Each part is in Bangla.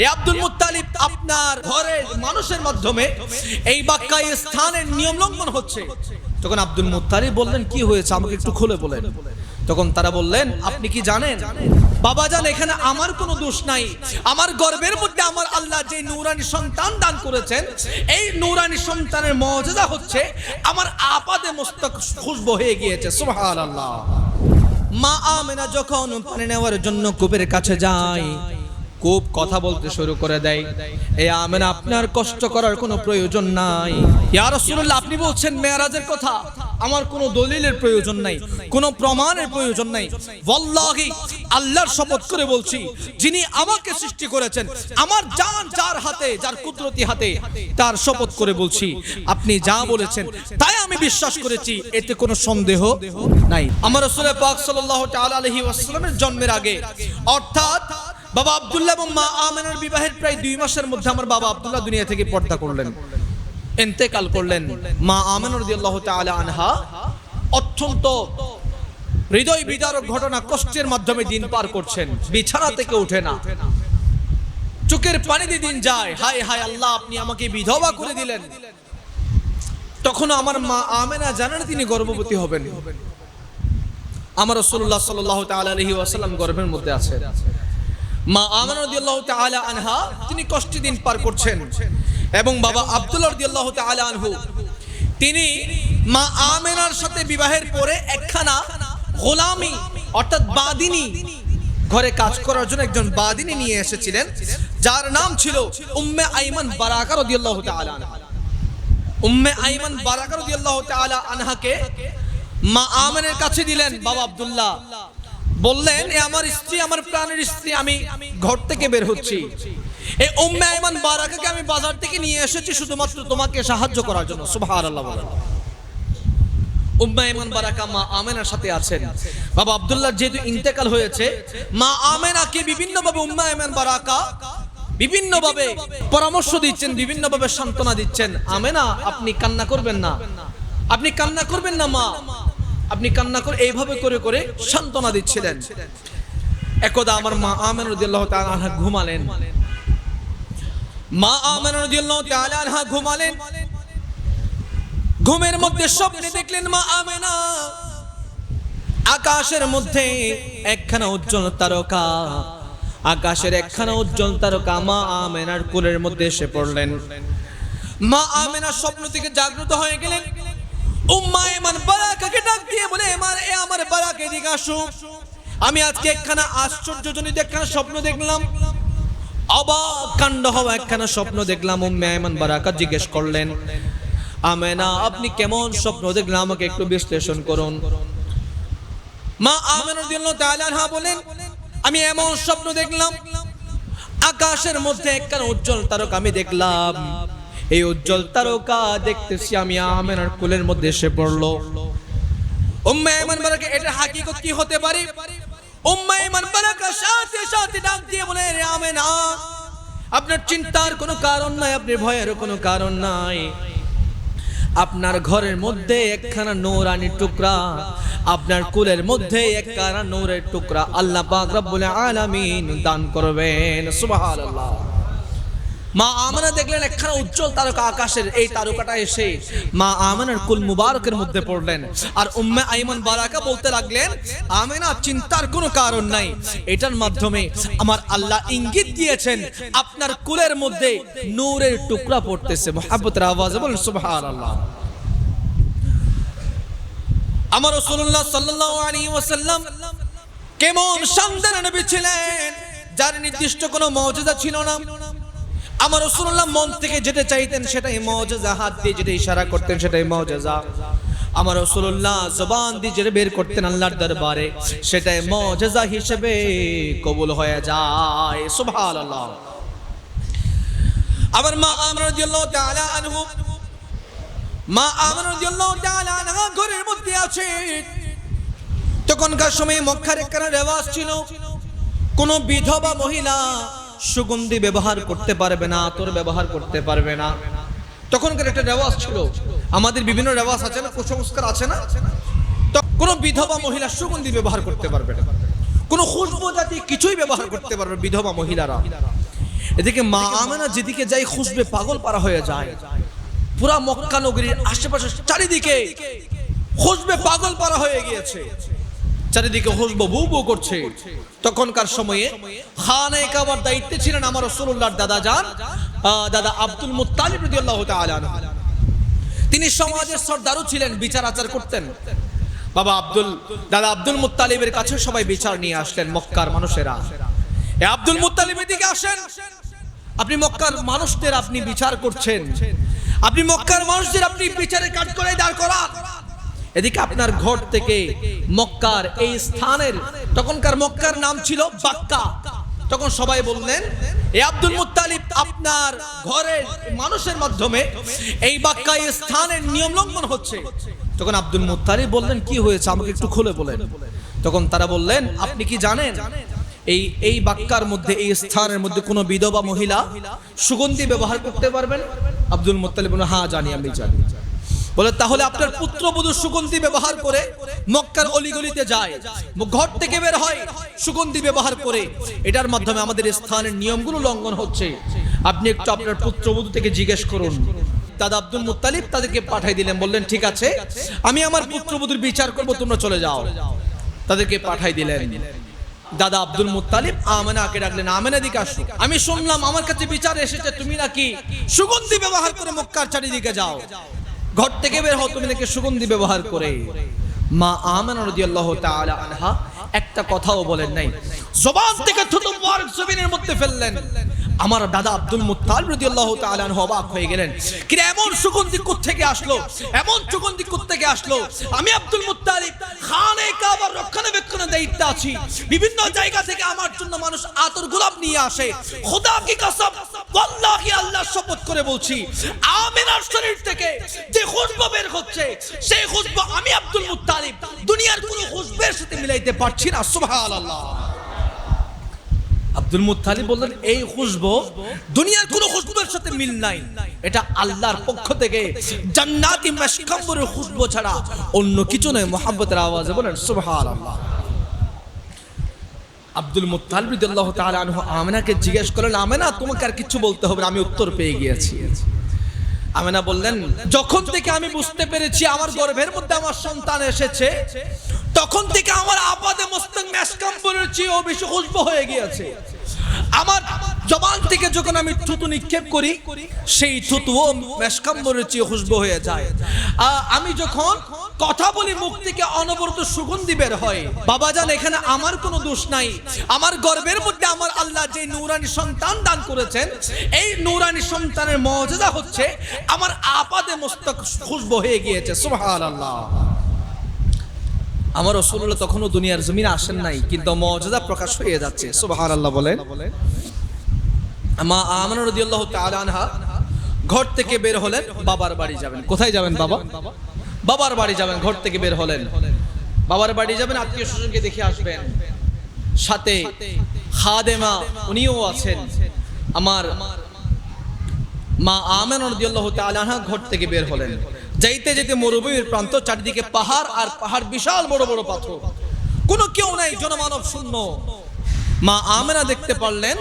এই আব্দুল মুত্তালিব আপনার ঘরের মানুষের মাধ্যমে এই বাক্কায় স্থানের নিয়ম লঙ্ঘন হচ্ছে। তখন আব্দুল মুত্তালিব বললেন, কি হয়েছে আমাকে একটু খুলে বলেন। তখন তারা বললেন, আপনি কি জানেন বাবাজান, এখানে আমার কোনো দোষ নাই। আমার গর্ভের মধ্যে আমার আল্লাহ যে নূরানি সন্তান দান করেছেন, এই নূরানি সন্তানের মুজিজা হচ্ছে আমার আপাদে মস্তক খুশবু হয়ে গিয়েছে। সুবহানাল্লাহ। মা আমেনা যখন পানি নেওয়ার জন্য কূপের কাছে যায়, কূপ কথা বলতে শুরু করে দেয়, এই আমেনা আপনার কষ্ট করার কোনো প্রয়োজন নাই। ইয়া রাসূলুল্লাহ, আপনি বলছেন মেরাজের কথা, আমার কোনো দলিলের প্রয়োজন নাই, কোনো প্রমাণের প্রয়োজন নাই। ওয়াল্লাহি, আল্লাহর শপথ করে বলছি, যিনি আমাকে সৃষ্টি করেছেন, আমার জান যার হাতে, যার কুদরতি হাতে, তার শপথ করে বলছি, আপনি যা বলেছেন তাই আমি বিশ্বাস করেছি, এতে কোনো সন্দেহ নাই। আমার রাসূল পাক সাল্লাল্লাহু তাআলা আলাইহি ওয়াসাল্লামের জন্মের আগে, অর্থাৎ বাবা আব্দুল্লাহ এবং মা আমেনার বিবাহের প্রায় 2 মাসের মধ্যে আমার বাবা আব্দুল্লাহ দুনিয়া থেকে পর্দা করলেন, ইন্তেকাল করলেন। মা আমেনা রাদিয়াল্লাহু তাআলা আনহা অত্যন্ত হৃদয় বিদারক ঘটনা, কষ্টের মাধ্যমে দিন পার করছেন, বিছানা থেকে ওঠে না, চোখের পানি দিয়ে দিন যায়। হায় হায় আল্লাহ, আপনি আমাকে বিধবা করে দিলেন। তখন আমার মা আমেনা জানেন তিনি গর্ভবতী হবেন। আমার রাসূলুল্লাহ সাল্লাল্লাহু তাআলা আলাইহি ওয়াসাল্লাম গর্ভের মধ্যে আছেন। মা আমেনা রাদিয়াল্লাহু তাআলা আনহা তিনি কষ্টে দিন পার করছেন, এবং বাবা আব্দুল্লাহ রাদিয়াল্লাহু তাআলা আনহু তিনি মা আমেনার সাথে বিবাহের পরে একখানা গোলামি অর্থাৎ বাদিনী, ঘরে কাজ করার জন্য একজন বাদিনী নিয়ে এসেছিলেন, যার নাম ছিল উম্মে আইমান বারাকা রাদিয়াল্লাহু তাআলা আনহা। উম্মে আইমান বারাকা রাদিয়াল্লাহু তাআলা আনহাকে মা আমেনার কাছে দিলেন বাবা আব্দুল্লাহ, বললেন, এ আমার স্ত্রী, আমার প্রাণের স্ত্রী, আমি ঘর থেকে বের হচ্ছি, এই উম্মে আইমান বারাকাকে আমি বাজার থেকে নিয়ে এসেছি শুধুমাত্র তোমাকে সাহায্য করার জন্য। সুবহানাল্লাহ। উম্মে আইমান বারাকা মা আমেনার সাথে আছেন। বাবা আব্দুল্লাহ যেহেতু ইন্তেকাল হয়েছে, মা আমেনাকে বিভিন্নভাবে উম্মে আইমান বারাকা বিভিন্নভাবে পরামর্শ দিচ্ছেন, বিভিন্নভাবে সান্ত্বনা দিচ্ছেন। আমেনা, আপনি কান্না করবেন না, আপনি কান্না করবেন না মা, আপনি কান্না করে, এইভাবে করে করে সান্ত্বনা দিচ্ছিলেন। একদা আমার মা আমেনা রাদিয়াল্লাহু তাআলা আনহা ঘুমালেন। মা আমেনা রাদিয়াল্লাহু তাআলা আনহা ঘুমালেন। ঘুমের মধ্যে স্বপ্নে দেখলেন মা আমেনা আকাশের মধ্যে একখানা উজ্জ্বল তারকা, আকাশের একখানা উজ্জ্বল তারকা মা আমেনার কোলের মধ্যে এসে পড়লেন। মা আমেনা স্বপ্ন থেকে জাগ্রত হয়ে গেলেন। উম্মে আইমান বারাকাকে ডাক দিয়ে বলে, এ আমার বারাকা, এদিকে আসো, আমি আজকে একখানা আশ্চর্যজনক একখানা স্বপ্ন দেখলাম, অবাক কাণ্ড হওয়া একখানা স্বপ্ন দেখলাম। উম্মে আইমান বারাকা জিজ্ঞেস করলেন, আমেনা, আপনি কেমন স্বপ্ন দেখলেন, আমাকে একটু বিশ্লেষণ করুন। মা আমেনা রাদিয়াল্লাহু তাআলা আনহা বলেন, আমি এমন স্বপ্ন দেখলাম, আকাশের মধ্যে একখানা উজ্জ্বল তারকা আমি দেখলাম, এই উজ্জ্বল তারকা দেখতেছি আমি আমেনার কোলের মধ্যে এসে পড়লো। উম্মে আইমান বারাকা, এটা হাকিকত কি হতে পারে? উম্মে আইমান বারাকা সাথে সাথে ডাক দিয়ে বলে, রে আমেনা, আপনার চিন্তার কোনো কারণ নাই, আপনার ভয়ের কোনো কারণ নাই। আপনার ঘরের মধ্যে একখানা নূরানি টুকরা, আপনার কোলের মধ্যে একখানা নূরের টুকরা আল্লাহ পাক রব্বুল আলামিন দান করবেন। সুবহানাল্লাহ। মা আমেনা দেখলেন একখানা উজ্জ্বল তারকা আকাশের, এই তারকাটা এসে মা আমেনার কুল মুবারকের মধ্যে পড়লেন। আর উম্মে আইমান বারাকা বলতে লাগলেন, আমেনা, চিন্তার কোনো কারণ নাই, এটার মাধ্যমে আমার আল্লাহ ইঙ্গিত দিয়েছেন আপনার কুলের মধ্যে নূরের টুকরা পড়তেছে। মুহাব্বতের আওয়াজে বলেন সুবহানাল্লাহ। আমার রাসূলুল্লাহ সাল্লাল্লাহু আলাইহি ওয়াসাল্লাম কেমন শানদার নবী ছিলেন, যার নির্দিষ্ট কোনো মুজিজা ছিল না। আমার রাসূলুল্লাহ মন থেকে যেটা চাইতেন সেটাই মুজিজা, হাত দিয়ে যেটা ইশারা করতেন সেটাই মুজিজা। আমার রাসূলুল্লাহ জবান দিয়ে যেটা বের করতেন আল্লাহর দরবারে সেটাই মুজিজা হিসেবে কবুল হয়ে যায়। সুবহানাল্লাহ। আমার মা আমেনা রাদিয়াল্লাহু তাআলা আনহু, মা আমেনা রাদিয়াল্লাহু তাআলা আনহা ঘরের মধ্যে আছে। তখনকার সময় মক্কার একখানা রেওয়াজ ছিল, কোন বিধবা মহিলা সুগন্ধি ব্যবহার করতে পারবে না, আতর ব্যবহার করতে পারবে না। তখনকার একটা রেওয়াজ ছিল, আমাদের বিভিন্ন রেওয়াজ আছে না, কুসংস্কার আছে না, তো কোন বিধবা মহিলা সুগন্ধি ব্যবহার করতে পারবে না, কোন খুশবু জাতীয় কিছুই ব্যবহার করতে পারবে বিধবা মহিলারা। এদিকে মা আমেনা যেদিকে যাই খুশবে পাগল পারা হয়ে যায়। পুরা মক্কা নগরীর আশেপাশে চারিদিকে খুশবে পাগল পারা হয়ে গিয়েছে, চারিদিকে খুশবু বু বু করছে। তখনকার সময়ে খানায়ে কাবার দায়িত্বে ছিলেন আমার রাসূলুল্লাহর দাদা আব্দুল মুত্তালিব রাদিয়াল্লাহু তাআলা আনহু। তিনি সমাজের সরদারও ছিলেন, বিচার আচার করতেন। দাদা আব্দুল মুত্তালিবের কাছে সবাই বিচার নিয়ে আসলেন মক্কার মানুষেরা। এ আব্দুল মুত্তালিব এদিকে আসেন, আপনি মক্কার মানুষদের আপনি বিচার করছেন, আপনি মক্কার মানুষদের আপনি বিচারে কাজ করে দাঁড় করান। এদিকে আপনার ঘর থেকে মক্কার এই স্থানের, তখনকার মক্কার নাম ছিল বাক্কা। তখন সবাই বললেন, এ আব্দুল মুত্তালিব, আপনার ঘরের মানুষের মাধ্যমে এই বাক্কা এই স্থানের নিয়ম লঙ্ঘন হচ্ছে। তখন আব্দুল মুত্তালিব বললেন, কি হয়েছে আমাকে একটু খুলে বলেন। তখন তারা বললেন, আপনি কি জানেন এই বাক্কার মধ্যে, এই স্থানের মধ্যে কোনো বিধবা মহিলা সুগন্ধি ব্যবহার করতে পারবেন? আব্দুল মুত্তালিব বললেন, হ্যাঁ জানি, আমি জানি। বলে, তাহলে আপনার পুত্রবধূ সুগন্ধি ব্যবহার করে মক্কার অলিগলিতে যায়, ঘর থেকে বের হয় সুগন্ধি ব্যবহার করে, এটার মাধ্যমে আমাদের স্থানের নিয়মগুলো লঙ্ঘন হচ্ছে। আপনি একটু আপনার পুত্রবধূ থেকে জিজ্ঞেস করুন। দাদা আব্দুল মুত্তালিব তাদেরকে পাঠাই দিলেন, বললেন, ঠিক আছে, আমি আমার পুত্রবধূর বিচার করব, তোমরা চলে যাও। তাদেরকে পাঠাই দিলেন। দাদা আব্দুল মুত্তালিব আমেনাকে ডাকলেন, আমেনা দিকে আসো, আমি শুনলাম আমার কাছে বিচার এসেছে, তুমি নাকি সুগন্ধি ব্যবহার করে মক্কার চারিদিকে যাও, ঘর থেকে বের হও, তুমি নাকি সুগন্ধি ব্যবহার করে। মা আমেনা রাদিয়াল্লাহু তাআলা আনহা একটা কথাও বলেন নাই, জবান থেকে থুতু মুবারক জমিনের মধ্যে ফেললেন। আমার দাদা আব্দুল মুত্তালিব রাদিয়াল্লাহু তাআলা আনহু অবাক হয়ে গেলেন, কি এমন সুগন্ধি কোত্থেকে আসলো, এমন সুগন্ধি কোত্থেকে আসলো? আমি আব্দুল মুত্তালিব খানায়ে কাবার রক্ষণাবেক্ষণের দায়িত্বে আছি, বিভিন্ন জায়গা থেকে আমার জন্য মানুষ আতর গোলাপ নিয়ে আসে। খোদা কি কসম, ওয়াল্লাহি আল্লাহর শপথ করে বলছি, আমিনার শরীর থেকে যে খুশবু বের হচ্ছে, সেই খুশবু আমি আব্দুল মুত্তালিব দুনিয়ার কোনো খুশবের সাথে মিলাইতে পারছি না। সুবহানাল্লাহ। আব্দুল মুত্তালিব বললেন, এই খুশবু দুনিয়ার কোনো খুশবুর সাথে মিল নাই, এটা আল্লাহর পক্ষ থেকে জান্নাতি মাশকাম্বরের খুশবু ছাড়া অন্য কিছু নয়। মুহাব্বতের আওয়াজে বলেন সুবহানাল্লাহ। আব্দুল মুত্তালিব রাদিয়াল্লাহু তাআলা আনহু আমেনাকে জিজ্ঞেস করলেন, আমেনা, তোমাকে আর কিছু বলতে হবে না, আমি উত্তর পেয়ে গিয়েছি। আমেনা বললেন, যখন থেকে আমি বুঝতে পেরেছি আমার গর্ভের মধ্যে আমার সন্তান এসেছে, তখন থেকে আমার আপাদে মস্তক মেশকাম্বরের চেয়েও বেশি খুশবু হয়ে গিয়েছে। আমার জবান থেকে যখন আমি থুতু নিক্ষেপ করি, সেই থুতুও মেশকাম্বরের চেয়ে খুশবু হয়ে যায়। আমি যখন কথা বলি, মুখ থেকে অনবরত সুগন্ধি বের হয়। বাবাজান, এখানে আমার কোনো দোষ নাই। আমার গর্ভের মধ্যে আমার আল্লাহ যে নূরানি সন্তান দান করেছেন, এই নূরানি সন্তানের মুজিজা হচ্ছে আমার আপাদে মস্তক খুশবু হয়ে গিয়েছে। সুবহানাল্লাহ। আমার রাসূলুল্লাহ তখনও দুনিয়ার জমিনে আসেন নাই, কিন্তু মুজিজা প্রকাশ হয়ে যাচ্ছে। সুবহানাল্লাহ বলেন। মা আমেনা রাদিয়াল্লাহু তাআলা আনহা ঘর থেকে বের হলেন, বাবার বাড়ি যাবেন। কোথায় যাবেন? বাবার বাড়ি যাবেন। ঘর থেকে বের হলেন, বাবার বাড়ি যাবেন, আত্মীয় স্বজনকে দেখে আসবেন। সাথে খাদেমা উনিও আছেন। আমার মা আমেনা রাদিয়াল্লাহু তাআলা আনহা ঘর থেকে বের হলেন। যাইতে যেতে মরুভূমির প্রান্ত, চারিদিকে পাহাড় আর পাহাড়, বিশাল বড় বড় পাথর, কোনো কেউ নাই, জনমানব শূন্য। মা আমেনা দেখতে পারলেন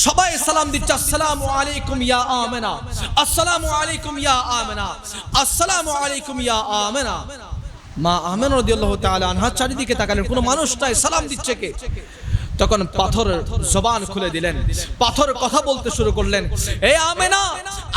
সবাই সালাম দিচ্ছে, আসসালামু আলাইকুম ইয়া আমেনা, আসসালামু আলাইকুম ইয়া আমেনা, আসসালামু আলাইকুম ইয়া আমেনা। মা আমেনা রাদিয়াল্লাহু তাআলা আনহা চারিদিকে তাকালেন, কোনো মানুষ নাই, সালাম দিচ্ছে কে? তখন পাথর জবান খুলে দিলেন, পাথর কথা বলতে শুরু করলেন, এ আমেনা,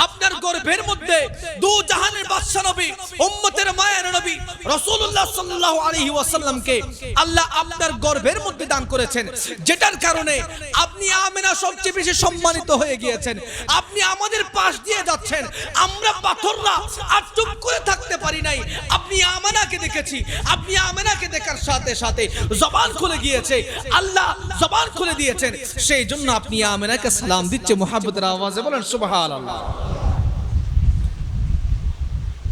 আপনার গর্ভের মধ্যে দু জাহানের বাদশা নবী, উম্মতের মায়ের নবী রাসূলুল্লাহ সাল্লাল্লাহু আলাইহি ওয়াসাল্লামকে আল্লাহ আপনার গর্ভের মধ্যে দান করেছেন, যেটার কারণে আপনি আমেনা সবচেয়ে বেশি সম্মানিত হয়ে গিয়েছেন। আপনি আমাদের পাশ দিয়ে যাচ্ছেন, আমরা পাথররা আর চুপ করে থাকতে পারি নাই। আপনি আমেনাকে দেখেছি, আপনি আমেনাকে দেখার সাথে সাথে জবান খুলে গিয়েছে, আল্লাহ জবান খুলে দিয়েছেন, সেই জন্য আপনি আমেনাকে সালাম দিচ্ছে। মুহাব্বতের আওয়াজে বলেন সুবহানাল্লাহ।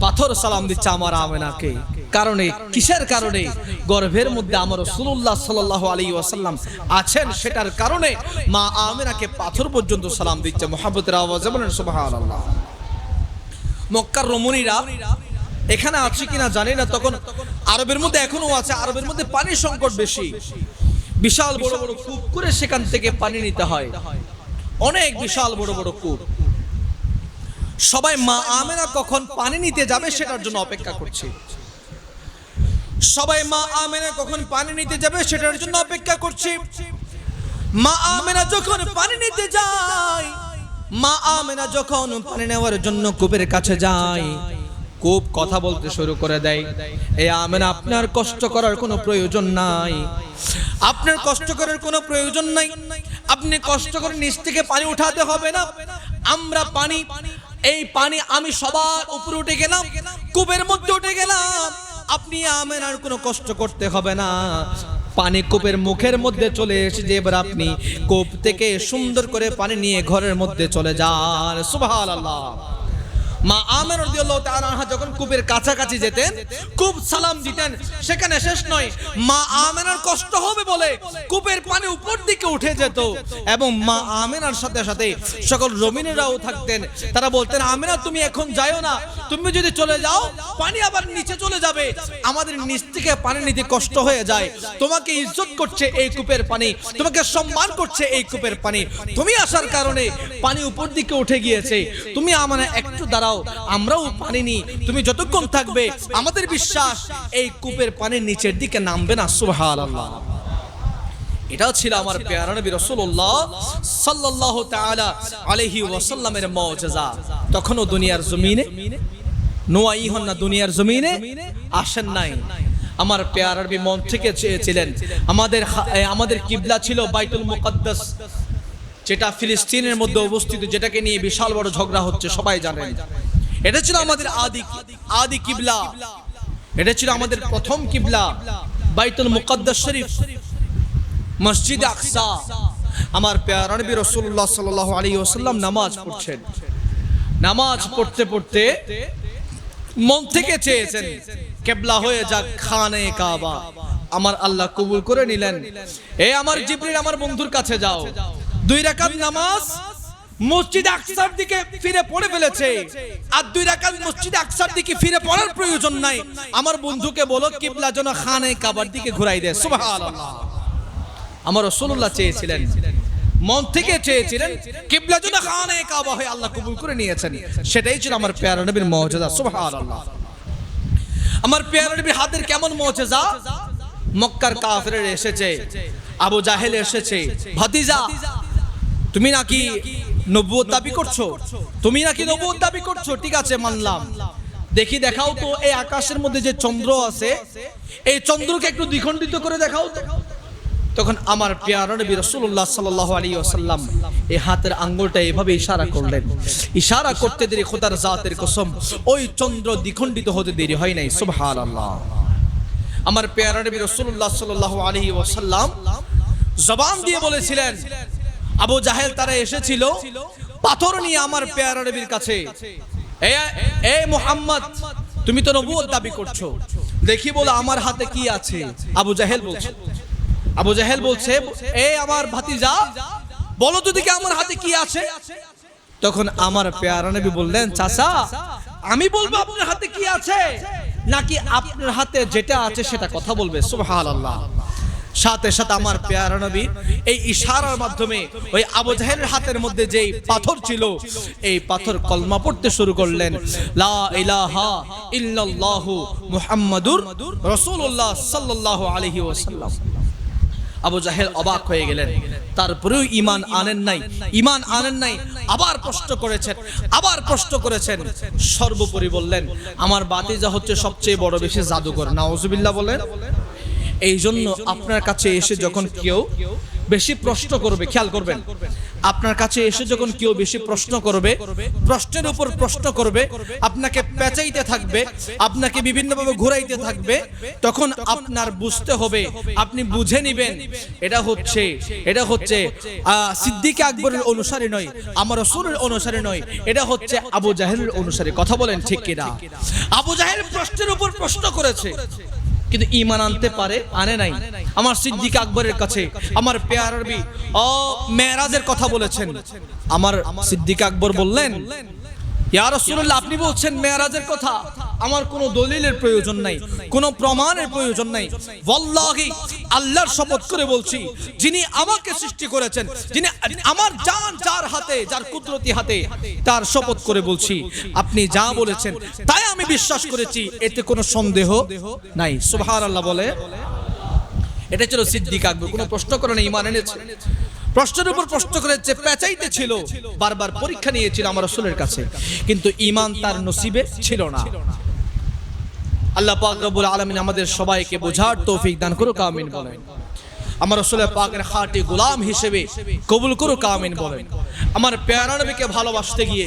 পাথর সালাম দিচ্ছে আমার আমেনাকে, কারণে কিসের কারণে? গর্ভের মধ্যে আমার রাসূলুল্লাহ সাল্লাল্লাহু আলাইহি ওয়াসাল্লাম আছেন, সেটার কারণে মা আমেনাকে পাথর পর্যন্ত সালাম দিচ্ছে। মুহাব্বতের আওয়াজে বলেন সুবহানাল্লাহ। মক্কার রমণীরা এখানে আছে কিনা জানি না, তখন আরবের মধ্যে এখনো আছে, আরবের মধ্যে পানির সংকট বেশি, বিশাল বড় বড় কূপ করে সেখান থেকে পানি নিতে হয়। অনেক বিশাল বড় বড় কূপ। সবাই মা আমেনা কখন পানি নিতে যাবে সেটার জন্য অপেক্ষা করছে। সবাই মা আমেনা কখন পানি নিতে যাবে সেটার জন্য অপেক্ষা করছে। মা আমেনা যখন পানি নিতে যায়, মা আমেনা যখন পানি নেওয়ার জন্য কূপের কাছে যায়, কূপ কথা বলতে শুরু করে দেয়, এই আমেনা আপনার কষ্ট করার কোনো প্রয়োজন নাই, আপনার কষ্ট করার কোনো প্রয়োজন নাই, আপনি কষ্ট করে নিচ থেকে পানি উঠাতে হবে না, আমরা পানি, এই পানি আমি সবার উপরে উঠে গেলাম, কূপের মধ্যে উঠে গেলাম, আপনি আমেনার কোনো কষ্ট করতে হবে না। পানি কূপের মুখের মধ্যে চলে এসেছে, এবার আপনি কূপ থেকে সুন্দর করে পানি নিয়ে ঘরের মধ্যে চলে যান। সুবহানাল্লাহ। মা আমেনা রাদিয়াল্লাহু তাআলা আনহা যখন কূপের কাছাকাছি যেতেন, কূপ সালাম দিতেন, সেখানে শেষ নয়, মা আমেনার কষ্ট হবে বলে কূপের পানি উপর দিকে উঠে যেত এবং মা আমেনার সাথে সাথে সকল জমিনেরাও থাকতেন। তারা বলতেন, আমেনা তুমি এখন যাও না, তুমি যদি চলে যাও পানি আবার নিচে চলে যাবে, আমাদের নিচ থেকে পানি নিতে কষ্ট হয়ে যায়, তোমাকে ইজ্জত করছে এই কূপের পানি, তোমাকে সম্মান করছে এই কূপের পানি, তুমি আসার কারণে পানি উপর দিকে উঠে গিয়েছে, তুমি আমানে একটু দাঁড়াও, আমরাও পানি নিই, তুমি যতক্ষণ থাকবে আমাদের বিশ্বাস এই কূপের পানির নিচের দিকে নামবে না। সুবহানাল্লাহ। এটাও ছিল আমার প্যারা নবী রাসূলুল্লাহ সাল্লাল্লাহু তাআলা আলাইহি ওয়াসাল্লামের মুজিজা। তখনও দুনিয়ার জমিনে নোয়াই হন না, দুনিয়ার জমিনে আসেন নাই। আমার প্যারা নবী মন থেকে চেয়েছিলেন, আমাদের কিবলা ছিল বাইতুল মুকাদ্দাস, যেটা ফিলিস্তিনের মধ্যে অবস্থিত, যেটাকে নিয়ে বিশাল বড় ঝগড়া হচ্ছে, সবাই জানেন। এটা ছিল আমাদের আদি কিবলা, এটা ছিল আমাদের প্রথম কিবলা, বাইতুল মুকাদ্দাস শরীফ, মসজিদ আকসা। আমার প্যারা নবী রাসূলুল্লাহ সাল্লাল্লাহু আলাইহি ওয়াসাল্লাম নামাজ পড়ছেন, নামাজ পড়তে পড়তে মন থেকে চেয়েছেন কিবলা হয়ে যাক খানে কাবা। আমার আল্লাহ কবুল করে নিলেন। এই আমার জিবরিল আমার বন্ধুর কাছে যাও, 2 রাকাত নামাজ মসজিদ আকসার দিকে ফিরে পড়ে ফেলেছে, আর 2 রাকাত মসজিদ আকসার দিকে ফিরে পড়ার প্রয়োজন নাই, আমার বন্ধুকে বলো কিবলা যেন খানে কাবার দিকে ঘুরাই দেয়। সুবহানাল্লাহ। আমার রাসূলুল্লাহ চেয়েছিলেন, মন থেকে চেয়েছিলেন কিবলা যেন খানে কাবা হয়, আল্লাহ কবুল করে নিয়েছেন। সেটাই ছিল আমার প্যারা নবীর মুজিজা। সুবহানাল্লাহ। আমার প্যারা নবীর হাতের কেমন মুজিজা! মক্কার কাফেররা এসেছে, আবু জাহেল এসেছে, ভাতিজা তুমি নাকি নবুয়ত দাবি করছো, তুমি নাকি নবুয়ত দাবি করছো, ঠিক আছে মানলাম, দেখি দেখাও তো এই আকাশের মধ্যে যে চন্দ্র আছে, এই চন্দ্রকে একটু দ্বিখণ্ডিত করে দেখাও তো। তখন আমার প্যারা নবী রাসূলুল্লাহ সাল্লাল্লাহু আলাইহি ওয়াসাল্লাম এই হাতের আঙ্গুলটা এভাবে ইশারা করলেন, ইশারা করতে দেরি খোদার জাতের কসম ওই চন্দ্র দ্বিখণ্ডিত হতে দেরি হয় নাই। সুবহানাল্লাহ। আমার প্যারা নবী রাসূলুল্লাহ সাল্লাল্লাহু আলাইহি ওয়াসাল্লাম জবান দিয়ে বলেছিলেন, আবু জাহেল তারা এসেছিল পাথর নিয়ে আমার প্যারা নবীর কাছে, এ মুহাম্মদ তুমি তো নবুয়ত দাবি করছো, দেখি বলো আমার হাতে কি আছে। আবু জাহেল বলছে এ আমার ভাতিজা বলো তো দেখি আমার হাতে কি আছে। তখন আমার প্যারা নবী বললেন, চাচা আমি বলবো আপনার হাতে কি আছে নাকি আপনার হাতে যেটা আছে সেটা কথা বলবে? সুবহানাল্লাহ। সাথে সাথে আমার প্যারা নবী এই ইশারার মাধ্যমে ওই আবু জাহেলের হাতের মধ্যে যে পাথর ছিল, এই পাথর কলমা পড়তে শুরু করলেন, লা ইলাহা ইল্লাল্লাহু মুহাম্মাদুর রাসূলুল্লাহ সাল্লাল্লাহু আলাইহি ওয়াসাল্লাম। আবু জাহেল অবাক হয়ে গেলেন, তারপরেও ঈমান আনেন নাই, আবার প্রশ্ন করেছেন, সর্বোপরি বললেন আমার ভাতিজা হচ্ছে সবচেয়ে বড় বেশি জাদুকর। নাউজুবিল্লাহ বলেন। এই জন্য আপনার কাছে এসে যখন কেউ বেশি প্রশ্ন করবে, খেয়াল করবেন, আপনার কাছে এসে যখন কেউ বেশি প্রশ্ন করবে, প্রশ্নের উপর প্রশ্ন করবে, আপনাকে পেঁচাইতে থাকবে, আপনাকে বিভিন্নভাবে ঘুরাইতে থাকবে, তখন আপনার বুঝতে হবে, আপনি বুঝে নিবেন এটা হচ্ছে সিদ্দিক আকবরের অনুসারী নয়, আমার রাসূলের অনুসারী নয়, এটা হচ্ছে আবু জাহেলের অনুসারী। কথা বলেন ঠিক কিনা? আবু জাহেল প্রশ্নের উপর প্রশ্ন করেছে কিন্তু ঈমান আনে নাই। আমার সিদ্দিক আকবরের কাছে আমার প্যারা নবী মেরাজের কথা বলেছেন। আমার সিদ্দিক আকবর বললেন, ইয়া রাসূলুল্লাহ আপনি বলছেন মেরাজের কথা, আমার কোনো দলিলের প্রয়োজন নাই, কোনো প্রমাণের প্রয়োজন নাই। ওয়াল্লাহি আল্লাহর শপথ করে বলছি, যিনি আমাকে সৃষ্টি করেছেন, যিনি আমার জান যার হাতে, যার কুদরতি হাতে, তার শপথ করে বলছি, আপনি যা বলেছেন তাই আমি বিশ্বাস করেছি, এতে কোনো সন্দেহ নাই। সুবহানাল্লাহ বলে। এটা ছিল সিদ্দিক আকবর। কোনো প্রশ্ন করে না, ঈমান এনেছে। প্রশ্নের উপর প্রশ্ন করেছে, পেঁচাইতে ছিল, বারবার পরীক্ষা নিয়েছিল আমার রাসূলের কাছে, কিন্তু ঈমান তার নসিবে ছিল না। আল্লাহ পাক রব্বুল আলামিন আমাদের সবাইকে বোঝার তৌফিক দান করুক, আমিন বলেন। আমার রাসূল পাকের খাঁটি গোলাম হিসেবে কবুল করুক, আমিন বলেন। আমার প্যারা নবীকে ভালোবাসতে গিয়ে